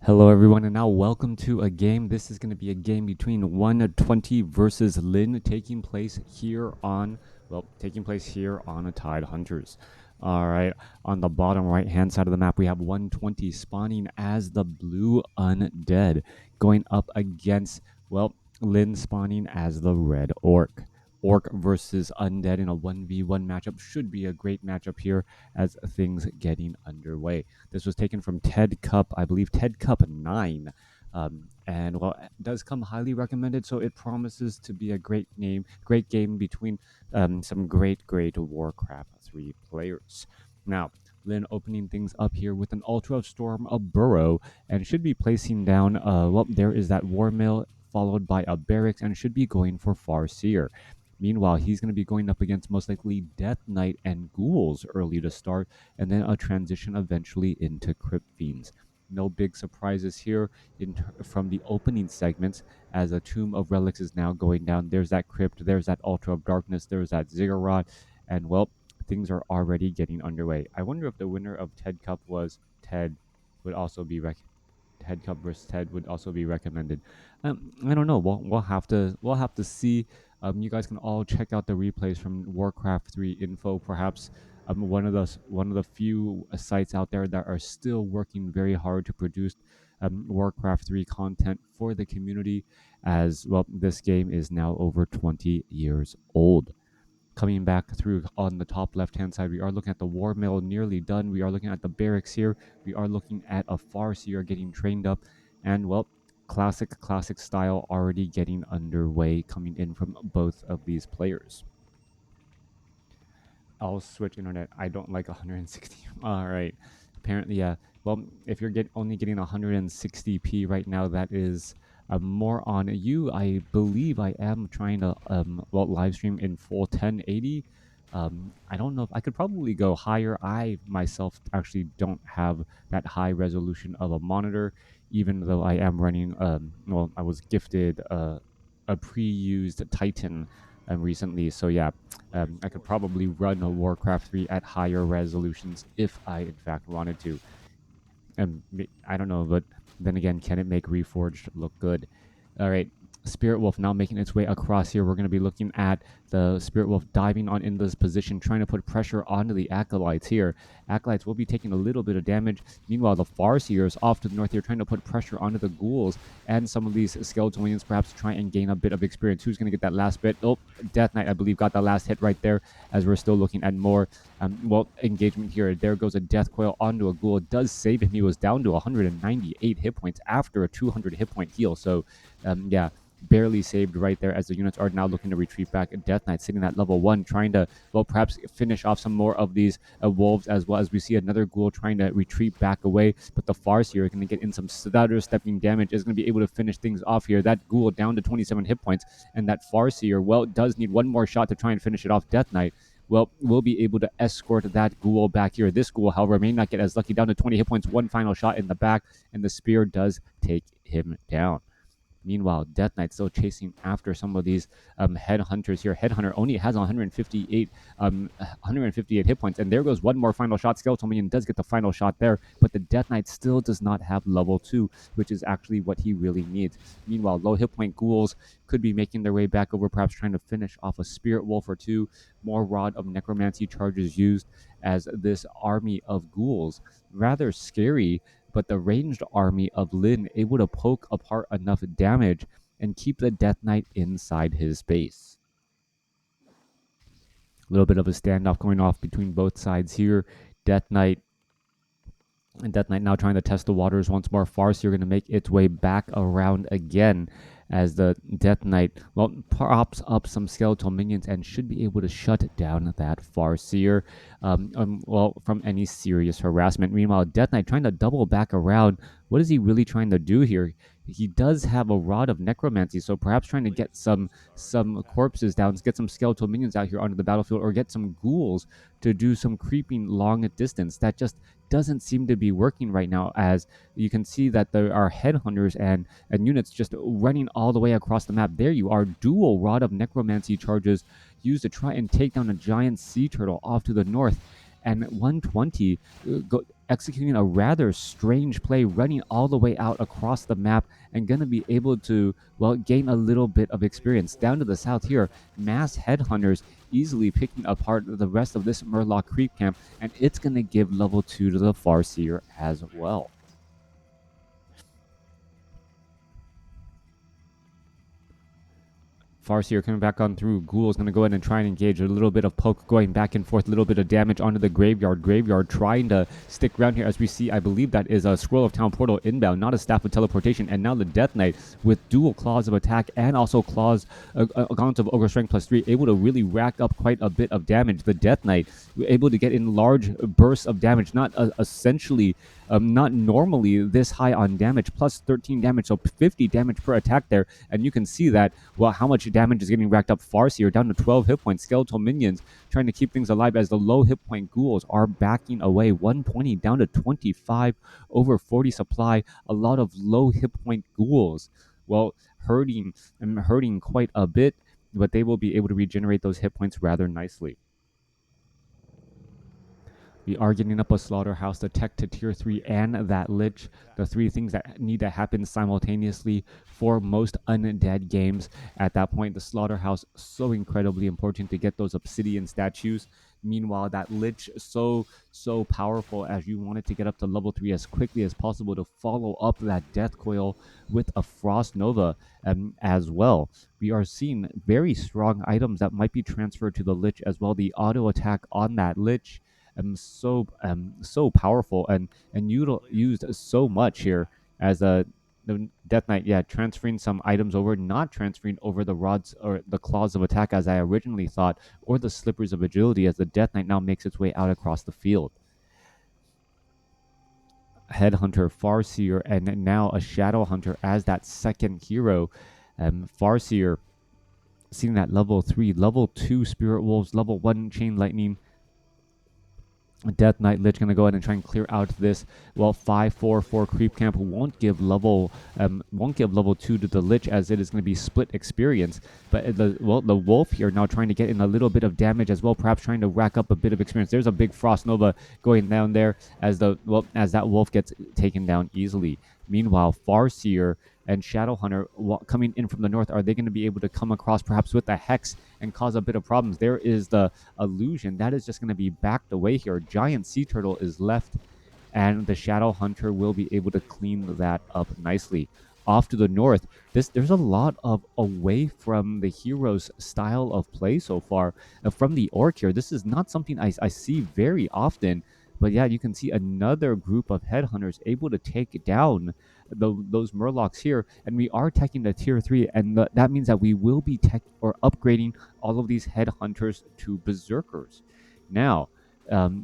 Hello everyone, and now welcome to a game. This is going to be a game between 120 versus Lin, taking place here on a Tide Hunters. Alright, on the bottom right hand side of the map, we have 120 spawning as the blue undead, going up against, Lin spawning as the red orc. Orc versus undead in a 1v1 matchup should be a great matchup here as things getting underway. This was taken from TED Cup, I believe TED Cup 9. And it does come highly recommended, so it promises to be a great game between some great WarCraft 3 players. Now, Lin opening things up here with an Ultra Storm, a Burrow, and should be placing down, there is that War Mill followed by a Barracks, and should be going for Farseer. Meanwhile, he's going to be going up against most likely Death Knight and Ghouls early to start, and then a transition eventually into Crypt Fiends. No big surprises here from the opening segments, as a Tomb of Relics is now going down. There's that Crypt, there's that Altar of Darkness, there's that Ziggurat, and things are already getting underway. I wonder if the winner of TED Cup was TED would also be TED Cup versus TED would also be recommended. I don't know. We'll have to see. You guys can all check out the replays from WarCraft 3 info. Perhaps one of the few sites out there that are still working very hard to produce WarCraft 3 content for the community. As this game is now over 20 years old. Coming back through on the top left-hand side, we are looking at the War Mill nearly done. We are looking at the Barracks here. We are looking at a Farseer getting trained up. And, classic style already getting underway, coming in from both of these players. I'll switch internet. I don't like 160. All right. Apparently, yeah. Well, if you're only getting 160p right now, that is more on you. I believe I am trying to live stream in full 1080. I don't know if I could probably go higher. I myself actually don't have that high resolution of a monitor, even though I am running. I was gifted a pre-used Titan recently, so yeah, I could probably run a WarCraft 3 at higher resolutions if I in fact wanted to. I don't know, but then again, can it make Reforged look good? All right, Spirit Wolf now making its way across here. We're going to be looking at the Spirit Wolf diving on in this position, trying to put pressure onto the Acolytes here. Acolytes will be taking a little bit of damage. Meanwhile, the Farseers off to the north here, trying to put pressure onto the Ghouls and some of these Skeletal Minions, perhaps to try and gain a bit of experience. Who's going to get that last bit? Oh, Death Knight, I believe, got the last hit right there, as we're still looking at more engagement here. There goes a Death Coil onto a Ghoul. It does save him. He was down to 198 hit points after a 200 hit point heal. So, yeah, barely saved right there, as the units are now looking to retreat back. Death Knight sitting at level 1, trying to, perhaps finish off some more of these wolves, as well as we see another Ghoul trying to retreat back away. But the Farseer is going to get in some stutter stepping damage, is going to be able to finish things off here. That Ghoul down to 27 hit points, and that Farseer, does need one more shot to try and finish it off. Death Knight, we'll be able to escort that Ghoul back here. This Ghoul, however, may not get as lucky. Down to 20 hit points, one final shot in the back, and the spear does take him down. Meanwhile, Death Knight still chasing after some of these headhunters here. Headhunter only has 158 hit points, and there goes one more final shot. Skeletal Minion does get the final shot there, but the Death Knight still does not have level 2, which is actually what he really needs. Meanwhile, low hit point Ghouls could be making their way back over, perhaps trying to finish off a Spirit Wolf or two. More Rod of Necromancy charges used, as this army of Ghouls, rather scary, but the ranged army of Lin able to poke apart enough damage and keep the Death Knight inside his base. A little bit of a standoff going off between both sides here. Death Knight now trying to test the waters once more. Farseer going to make its way back around again, as the Death Knight, props up some skeletal minions and should be able to shut down that Farseer from any serious harassment. Meanwhile, Death Knight trying to double back around. What is he really trying to do here? He does have a Rod of Necromancy, so perhaps trying to get some corpses down, get some skeletal minions out here onto the battlefield, or get some Ghouls to do some creeping long distance. That just doesn't seem to be working right now, as you can see that there are headhunters and units just running all the way across the map. There you are, dual Rod of Necromancy charges used to try and take down a giant sea turtle off to the north. and 120 executing a rather strange play, running all the way out across the map and going to be able to, well, gain a little bit of experience. Down to the south here, mass headhunters easily picking apart the rest of this Murloc creep camp, and it's going to give level 2 to the Farseer as well. Farseer coming back on through. Ghoul is going to go ahead and try and engage. A little bit of poke going back and forth, a little bit of damage onto the Graveyard. Graveyard trying to stick around here as we see, I believe that is a Scroll of Town Portal inbound, not a Staff of Teleportation. And now the Death Knight with dual Claws of Attack and also Claws, Gauntlet of Ogre Strength +3, able to really rack up quite a bit of damage. The Death Knight able to get in large bursts of damage, not essentially not normally this high on damage, plus 13 damage, so 50 damage per attack there. And you can see that, well, how much damage is getting racked up. Farseer down to 12 hit points. Skeletal minions trying to keep things alive as the low hit point ghouls are backing away. 120 down to 25, over 40 supply. A lot of low hit point ghouls, well, hurting quite a bit, but they will be able to regenerate those hit points rather nicely. We are getting up a Slaughterhouse, the tech to tier 3, and that Lich. The three things that need to happen simultaneously for most undead games. At that point, the Slaughterhouse, so incredibly important to get those Obsidian statues. Meanwhile, that Lich, so powerful as you wanted to get up to level 3 as quickly as possible to follow up that Death Coil with a Frost Nova as well. We are seeing very strong items that might be transferred to the Lich as well. The auto attack on that Lich, so powerful and used so much here as the Death Knight, yeah, transferring some items over, not transferring over the rods or the claws of attack as I originally thought, or the slippers of agility, as the Death Knight now makes its way out across the field. Headhunter, Farseer, and now a Shadow Hunter as that second hero. Farseer seeing that level 3, level 2 Spirit Wolves, level 1 Chain Lightning, Death Knight Lich gonna go ahead and try and clear out this, well, 5-4-4 creep camp. Won't give level 2 to the Lich, as it is going to be split experience. But the Wolf here now trying to get in a little bit of damage as well, perhaps trying to rack up a bit of experience. There's a big Frost Nova going down there as that Wolf gets taken down easily. Meanwhile, Farseer and Shadowhunter coming in from the north, are they going to be able to come across perhaps with the Hex and cause a bit of problems? There is the Illusion. That is just going to be backed away here. Giant Sea Turtle is left, and the Shadowhunter will be able to clean that up nicely. Off to the north, there's a lot of away from the hero's style of play so far. From the Orc here, this is not something I see very often. But yeah, you can see another group of headhunters able to take down those Murlocs here, and we are teching the tier 3, and that means that we will be upgrading all of these headhunters to berserkers. Now,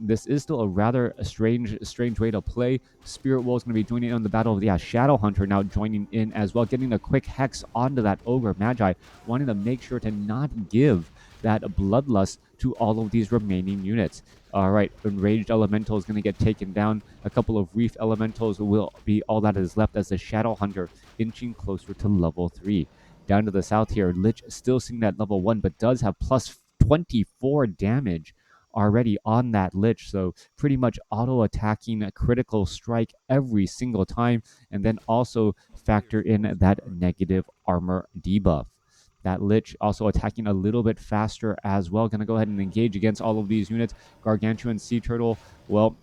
this is still a rather strange way to play. Spirit Wolf is going to be joining in on the battle of the Shadow Hunter now joining in as well, getting a quick hex onto that Ogre Magi, wanting to make sure to not give that Bloodlust to all of these remaining units. All right, Enraged Elemental is going to get taken down. A couple of Reef Elementals will be all that is left as the Shadow Hunter inching closer to level 3. Down to the south here, Lich still seeing that level 1, but does have plus 24 damage already on that Lich, so pretty much auto-attacking a critical strike every single time, and then also factor in that negative armor debuff. That Lich also attacking a little bit faster as well. Going to go ahead and engage against all of these units. Gargantuan Sea Turtle, well,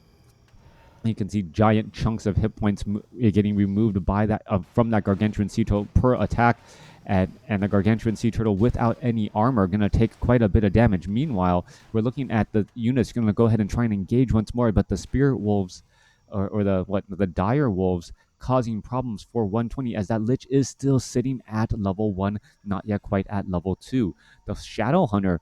you can see giant chunks of hit points getting removed by that from that Gargantuan Sea Turtle per attack. And the Gargantuan Sea Turtle without any armor going to take quite a bit of damage. Meanwhile, we're looking at the units going to go ahead and try and engage once more, but the Spirit Wolves or the Dire Wolves causing problems for 120, as that Lich is still sitting at level 1, not yet quite at level 2. The Shadow Hunter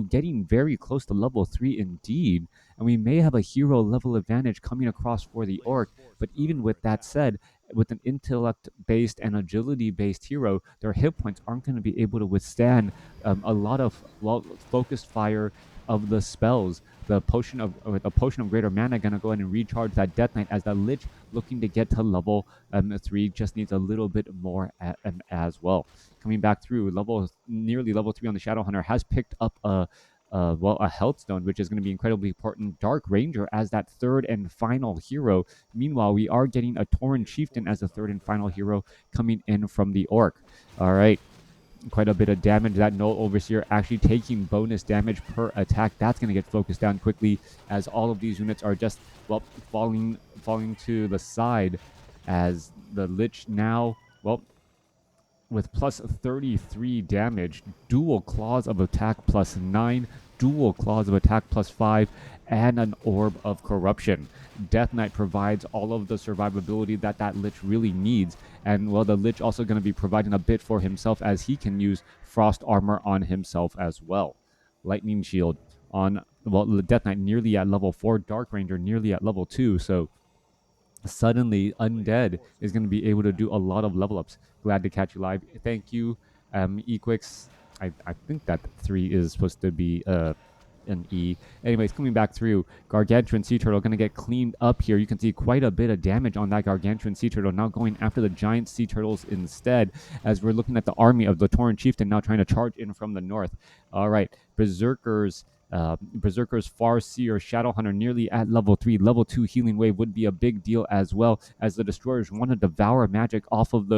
getting very close to level 3 indeed, and we may have a hero level advantage coming across for the Orc. But even with that said, with an intellect-based and agility-based hero, their hit points aren't going to be able to withstand a lot of focused fire of the spells. The potion of greater mana gonna go ahead and recharge that Death Knight, as that Lich looking to get to level 3 just needs a little bit more as well. Coming back through nearly level 3 on the Shadow Hunter, has picked up a a health stone, which is going to be incredibly important. Dark Ranger as that third and final hero. Meanwhile, we are getting a Tauren Chieftain as the third and final hero coming in from the Orc. All right, quite a bit of damage. That Null Overseer actually taking bonus damage per attack. That's going to get focused down quickly as all of these units are just, well, falling to the side as the Lich now, well, with plus 33 damage, dual claws of attack plus 9, dual claws of attack plus 5, and an orb of corruption. Death Knight provides all of the survivability that that Lich really needs, and well, the Lich also going to be providing a bit for himself as he can use frost armor on himself as well. Lightning shield on, well, the Death Knight nearly at level 4, Dark Ranger nearly at level 2, so suddenly Undead is going to be able to do a lot of level ups. Glad to catch you live. Thank you, Equix. I think that 3 is supposed to be an E. Anyways, coming back through, Gargantuan Sea Turtle going to get cleaned up here. You can see quite a bit of damage on that Gargantuan Sea Turtle. Now going after the giant Sea Turtles instead, as we're looking at the army of the Tauren Chieftain now trying to charge in from the north. All right, Berserkers, Farseer, Shadowhunter nearly at level 3. Level 2 healing wave would be a big deal as well, as the destroyers want to devour magic off of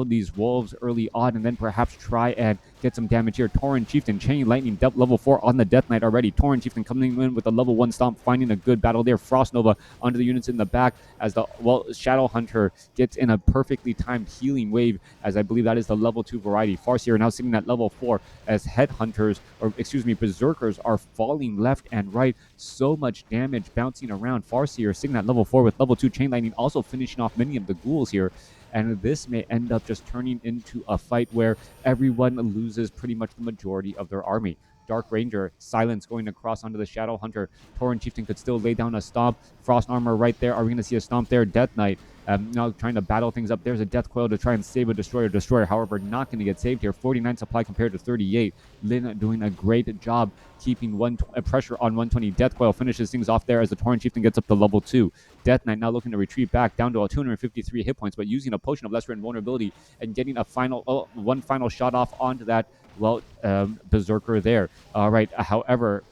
these wolves early on, and then perhaps try and get some damage here. Tauren Chieftain, Chain Lightning, level 4 on the Death Knight already. Tauren Chieftain coming in with a level 1 stomp, finding a good battle there. Frost Nova onto the units in the back as the, well, Shadowhunter gets in a perfectly timed healing wave, as I believe that is the level 2 variety. Farseer now sitting at level 4 as Headhunters, or excuse me, Berserkers are falling left and right. So much damage bouncing around. Farseer sitting at level 4 with level 2 Chain Lightning, also finishing off many of the ghouls here. And this may end up just turning into a fight where everyone loses pretty much the majority of their army. Dark Ranger, Silence going across onto the Shadow Hunter. Tauren Chieftain could still lay down a stomp. Frost Armor right there. Are we going to see a stomp there? Death Knight now trying to battle things up. There's a Death Coil to try and save a Destroyer. However, not going to get saved here. 49 supply compared to 38. Lin doing a great job keeping pressure on 120. Death Coil finishes things off there as the Tauren Chieftain gets up to level 2. Death Knight now looking to retreat back down to 253 hit points, but using a Potion of Lesser Invulnerability and getting a one final shot off onto that, well, Berserker there. All right, however,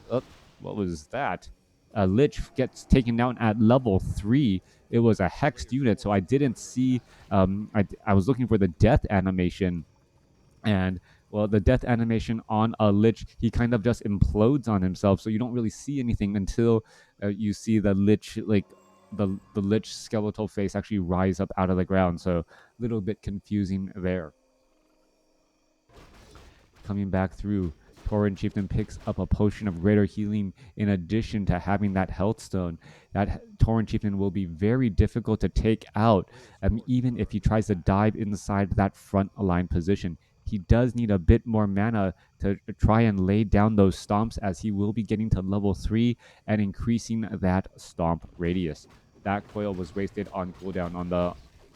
what was that? Lich gets taken down at level 3. It was a hexed unit, so I didn't see, I was looking for the death animation, and well, the death animation on a Lich, he kind of just implodes on himself, so you don't really see anything until you see the Lich, like the Lich skeletal face actually rise up out of the ground, so a little bit confusing there. Coming back through, Tauren Chieftain picks up a Potion of Greater Healing in addition to having that Health Stone. That Tauren Chieftain will be very difficult to take out, even if he tries to dive inside that front line position. He does need a bit more mana to try and lay down those stomps, as he will be getting to level 3 and increasing that stomp radius. That coil was wasted on cooldown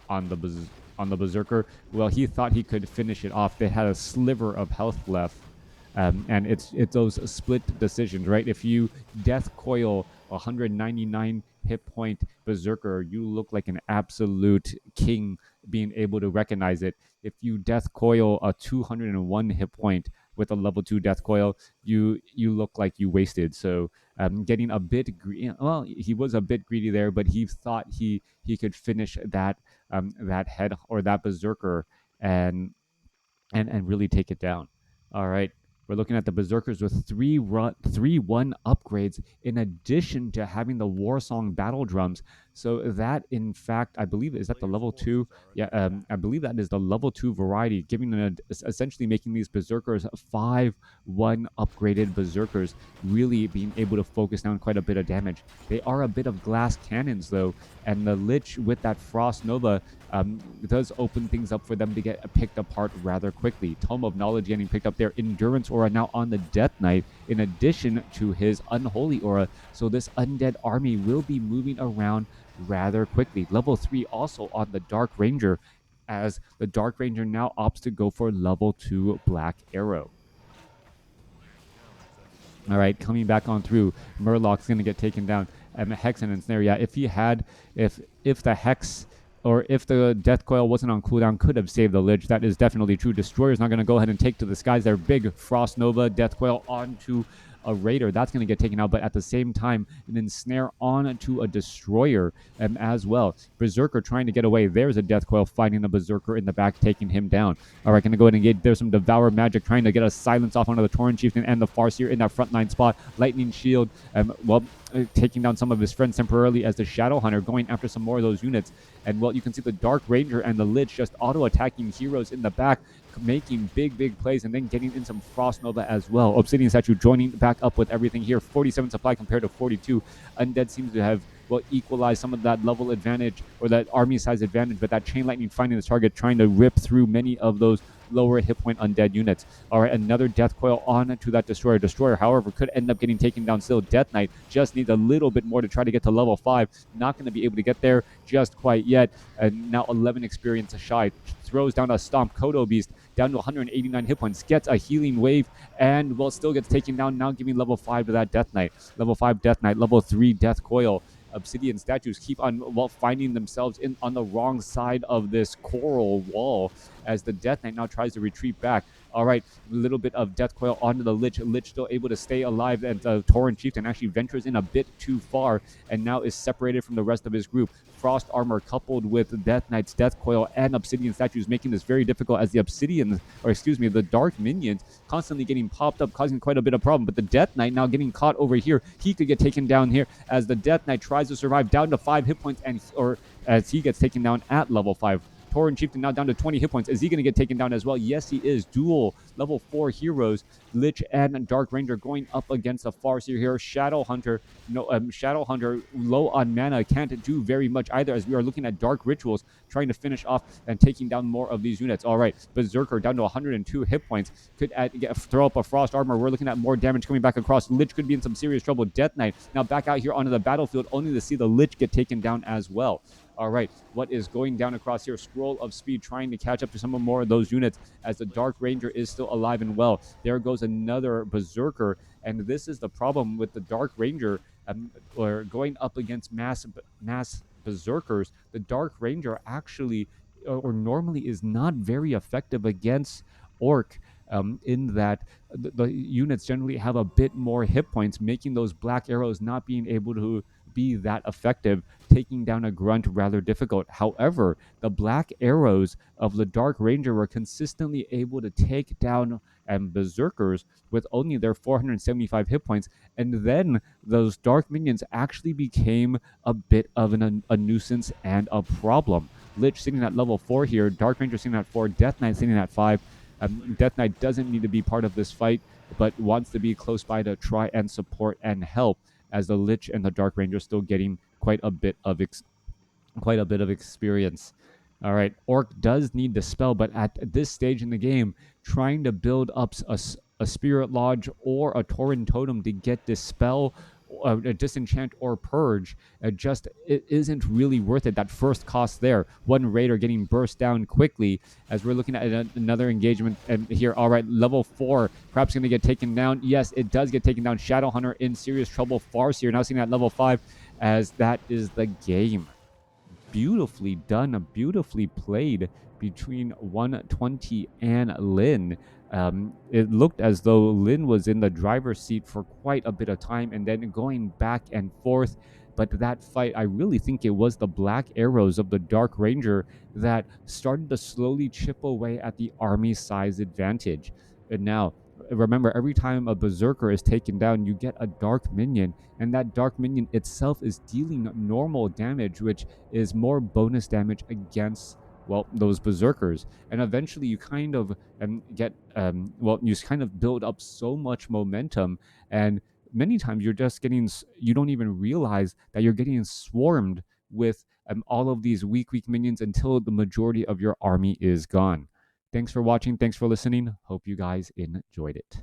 on the Berserker. Well, he thought he could finish it off. They had a sliver of health left. And it's those split decisions, right? If you Death Coil 199 hit point Berserker, you look like an absolute king being able to recognize it. If you Death Coil a 201 hit point with a level 2 Death Coil, you look like you wasted. So getting a bit greedy. Well, he was a bit greedy there, but he thought he could finish that head or that Berserker and really take it down. All right. We're looking at the Berserkers with 3-1 upgrades in addition to having the Warsong battle drums. So that, in fact, I believe, is that the level 2? Yeah, I believe that is the level 2 variety, giving essentially making these Berserkers 5-1 upgraded Berserkers, really being able to focus down quite a bit of damage. They are a bit of glass cannons, though, and the Lich with that Frost Nova does open things up for them to get picked apart rather quickly. Tome of Knowledge getting picked up there. Endurance Aura now on the Death Knight, in addition to his Unholy Aura. So this undead army will be moving around rather quickly. Level 3 also on the Dark Ranger, as the Dark Ranger now opts to go for level 2 Black Arrow. All right, coming back on through, Murloc's going to get taken down. Hex and Ensnare, yeah, if the Hex or if the Death Coil wasn't on cooldown, could have saved the Lich. That is definitely true. Destroyer's not going to go ahead and take to the skies their big Frost Nova Death Coil onto a Raider. That's going to get taken out, but at the same time, an Ensnare onto a Destroyer as well. Berserker trying to get away. There's a Death Coil fighting the Berserker in the back, taking him down. All right, going to go ahead and engage. There's some Devour Magic trying to get a silence off onto the Tauren Chieftain and the Farseer in that frontline spot. Lightning Shield, taking down some of his friends temporarily as the Shadow Hunter going after some more of those units. And well, you can see the Dark Ranger and the Lich just auto-attacking heroes in the back, making big plays and then getting in some Frost Nova as well. Obsidian Statue joining back up with everything here. 47 supply compared to 42. Undead seems to have equalize some of that level advantage or that army size advantage, but that Chain Lightning finding the target, trying to rip through many of those lower hit point undead units. All right, another Death Coil on to that Destroyer. Destroyer, however, could end up getting taken down still. Death Knight just needs a little bit more to try to get to level 5. Not going to be able to get there just quite yet. And now 11 experience shy. Throws down a Stomp Kodo Beast down to 189 hit points. Gets a healing wave and still gets taken down. Now giving level 5 to that Death Knight. Level 5 Death Knight, level 3 Death Coil. Obsidian statues keep on finding themselves on the wrong side of this coral wall as the Death Knight now tries to retreat back. All right, a little bit of Death Coil onto the Lich. Lich still able to stay alive, and the Tauren Chieftain actually ventures in a bit too far and now is separated from the rest of his group. Frost Armor coupled with Death Knight's Death Coil and Obsidian statues making this very difficult as the the Dark Minions constantly getting popped up, causing quite a bit of problem. But the Death Knight now getting caught over here. He could get taken down here as the Death Knight tries to survive down to 5 hit points, or as he gets taken down at level 5. Tauren Chieftain now down to 20 hit points. Is he going to get taken down as well? Yes, he is. Dual level 4 heroes, Lich and Dark Ranger, going up against a Farseer here. Shadow Hunter low on mana, can't do very much either, as we are looking at Dark Rituals trying to finish off and taking down more of these units. All right, Berserker down to 102 hit points. Could throw up a Frost Armor. We're looking at more damage coming back across. Lich could be in some serious trouble. Death Knight now back out here onto the battlefield, only to see the Lich get taken down as well. All right, what is going down across here? Scroll of Speed trying to catch up to some more of those units as the Dark Ranger is still alive and well. There goes another Berserker, and this is the problem with the Dark Ranger, or going up against mass Berserkers. The Dark Ranger actually, or normally, is not very effective against Orc. In that the units generally have a bit more hit points, making those black arrows not being able to be that effective, taking down a grunt rather difficult. However, the black arrows of the Dark Ranger were consistently able to take down Berserkers with only their 475 hit points, and then those Dark Minions actually became a bit of a nuisance and a problem. Lich sitting at level 4 here, Dark Ranger sitting at 4, Death Knight sitting at 5. Death Knight doesn't need to be part of this fight, but wants to be close by to try and support and help, as the Lich and the Dark Ranger still getting quite a bit of experience. All right, Orc does need the spell, but at this stage in the game, trying to build up a Spirit Lodge or a Tauren Totem to get Dispel, Disenchant, or Purge, it isn't really worth it. That first cost there. One Raider getting burst down quickly as we're looking at another engagement and here. All right, level 4, perhaps going to get taken down. Yes, it does get taken down. Shadow Hunter in serious trouble. Farseer now seeing at level 5, as that is the game. Beautifully done, beautifully played between 120 and Lin. It looked as though Lin was in the driver's seat for quite a bit of time and then going back and forth. But that fight, I really think it was the black arrows of the Dark Ranger that started to slowly chip away at the army size advantage. And now, remember, every time a Berserker is taken down, you get a Dark Minion, and that Dark Minion itself is dealing normal damage, which is more bonus damage against those Berserkers. And eventually you kind of you kind of build up so much momentum, and many times you don't even realize that you're getting swarmed with all of these weak minions until the majority of your army is gone. Thanks for watching. Thanks for listening. Hope you guys enjoyed it.